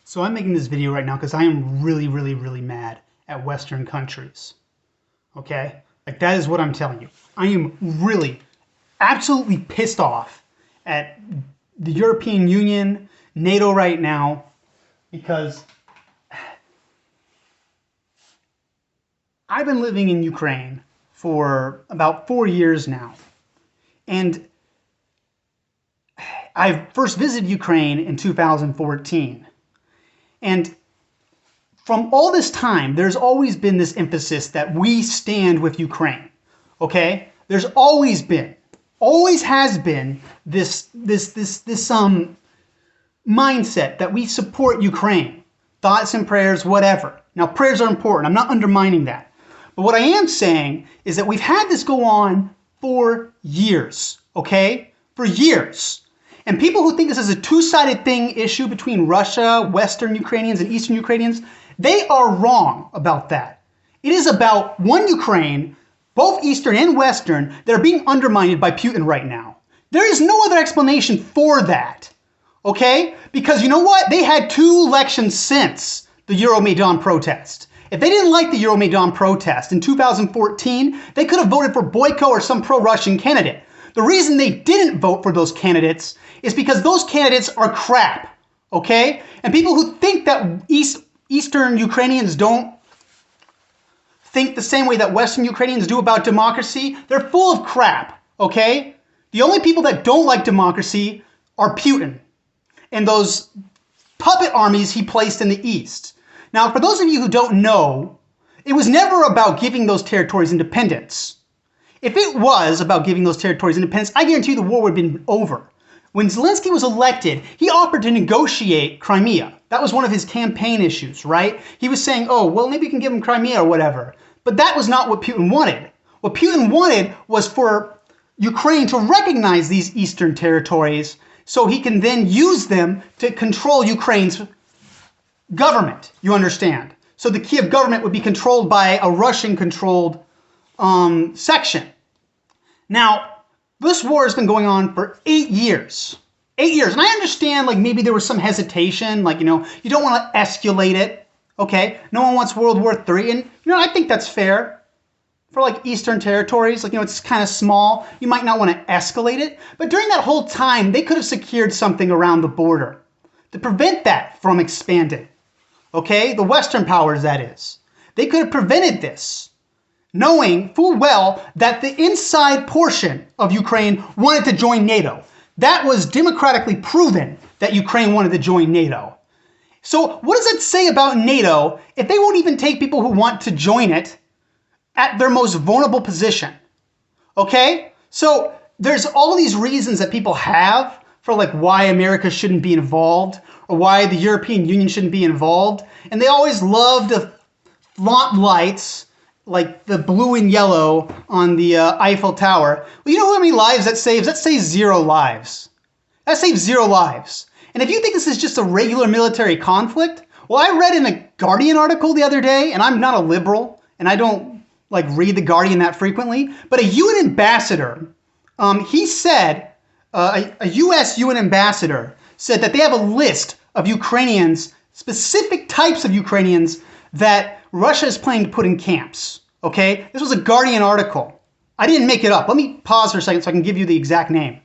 So I'm making this video right now because I am really mad at Western countries. Okay? Like that is what I'm telling you. I am really, absolutely pissed off at the European Union, NATO right now, because I've been living in Ukraine for about 4 years now. And I first visited Ukraine in 2014. And from all this time, there's always been this emphasis that we stand with Ukraine. Okay? There's always has been this mindset that we support Ukraine. Thoughts and prayers, whatever. Now, prayers are important. I'm not undermining that. But what I am saying is that we've had this go on for years. Okay? For years. And people who think this is a two-sided issue between Russia, Western Ukrainians, and Eastern Ukrainians, they are wrong about that. It is about one Ukraine, both Eastern and Western, that are being undermined by Putin right now. There is no other explanation for that. Okay? Because you know what? They had 2 elections since the Euromaidan protest. If they didn't like the Euromaidan protest in 2014, they could have voted for Boyko or some pro-Russian candidate. The reason they didn't vote for those candidates is because those candidates are crap, okay? And people who think that Eastern Ukrainians don't think the same way that Western Ukrainians do about democracy, they're full of crap, okay? The only people that don't like democracy are Putin and those puppet armies he placed in the East. Now, for those of you who don't know, it was never about giving those territories independence. If it was about giving those territories independence, I guarantee you the war would have been over. When Zelensky was elected, he offered to negotiate Crimea. That was one of his campaign issues, right? He was saying, oh, well, maybe you can give him Crimea or whatever. But that was not what Putin wanted. What Putin wanted was for Ukraine to recognize these eastern territories so he can then use them to control Ukraine's government, you understand? So the Kiev government would be controlled by a Russian-controlled section. Now, this war has been going on for 8 years. 8 years. And I understand, like, maybe there was some hesitation, like, you don't want to escalate it. Okay? No one wants World War III. And, I think that's fair. For, like, Eastern territories, like, it's kind of small. You might not want to escalate it. But during that whole time, they could have secured something around the border to prevent that from expanding. Okay? The Western powers, that is. They could have prevented this, knowing full well that the inside portion of Ukraine wanted to join NATO. That was democratically proven that Ukraine wanted to join NATO. So what does it say about NATO if they won't even take people who want to join it at their most vulnerable position? Okay? So there's all these reasons that people have for like why America shouldn't be involved or why the European Union shouldn't be involved. And they always love to flaunt lights like the blue and yellow on the Eiffel Tower. Well, you know how many lives that saves? That saves 0 lives. That saves 0 lives. And if you think this is just a regular military conflict, well, I read in a Guardian article the other day, and I'm not a liberal, and I don't like read the Guardian that frequently, but a UN ambassador, he said, a US UN ambassador said that they have a list of Ukrainians, specific types of Ukrainians that Russia is planning to put in camps, okay? This was a Guardian article. I didn't make it up. Let me pause for a second so I can give you the exact name.